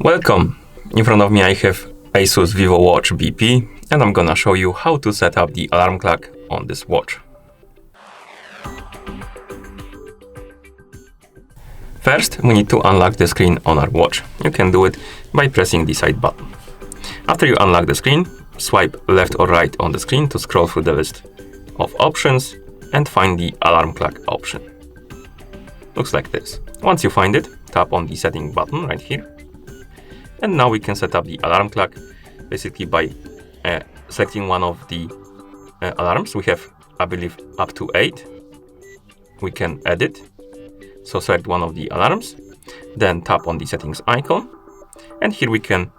Welcome! In front of me I have ASUS VivoWatch BP and I'm gonna show you how to set up the alarm clock on this watch. First, we need to unlock the screen on our watch. You can do it by pressing the side button. After you unlock the screen, swipe left or right on the screen to scroll through the list of options and find the alarm clock option. Looks like this. Once you find it, tap on the setting button right here. And now we can set up the alarm clock basically by selecting one of the alarms. We have, I believe, up to 8. We can edit. So select one of the alarms, then tap on the settings icon. And here we can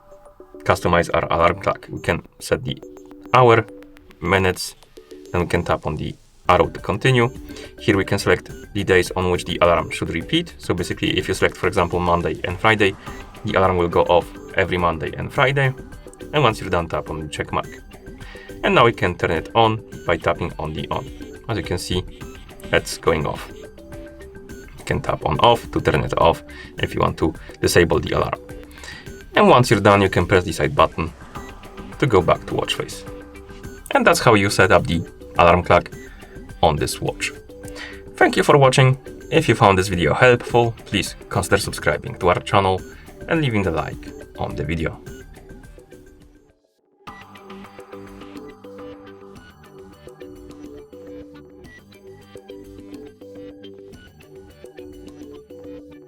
customize our alarm clock. We can set the hour, minutes, and we can tap on the arrow to continue. Here we can select the days on which the alarm should repeat. So basically, if you select, for example, Monday and Friday, the alarm will go off every Monday and Friday. And once you're done, tap on the check mark. And now we can turn it on by tapping on the on. As you can see, that's going off. You can tap on off to turn it off if you want to disable the alarm. And once you're done, you can press the side button to go back to watch face. And that's how you set up the alarm clock on this watch. Thank you for watching. If you found this video helpful, please consider subscribing to our channel and leaving a like on the video.